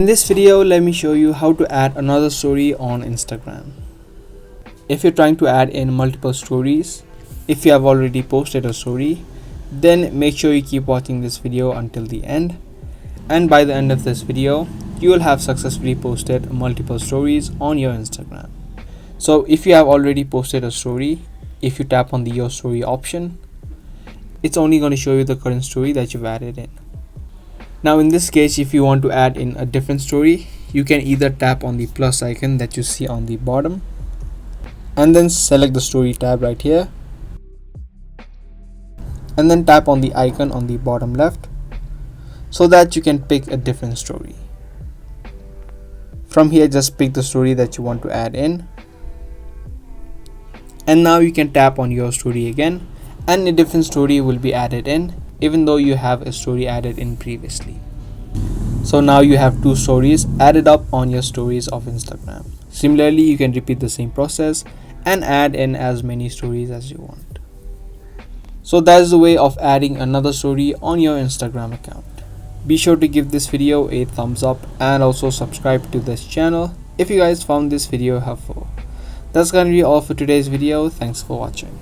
In this video, let me show you how to add another story on Instagram. If you're trying to add in multiple stories, if you have already posted a story, then make sure you keep watching this video until the end. And by the end of this video, you will have successfully posted multiple stories on your Instagram. So if you have already posted a story, if you tap on the Your Story option, it's only going to show you the current story that you've added in. Now in this case, if you want to add in a different story, you can either tap on the plus icon that you see on the bottom and then select the story tab right here, and then tap on the icon on the bottom left so that you can pick a different story. From here, just pick the story that you want to add in, and now you can tap on Your Story again and a different story will be added in, even though you have a story added in previously. So now you have two stories added up on your stories of Instagram. Similarly, you can repeat the same process and add in as many stories as you want. So that is the way of adding another story on your Instagram account. Be sure to give this video a thumbs up and also subscribe to this channel if you guys found this video helpful. That's gonna be all for today's video. Thanks for watching.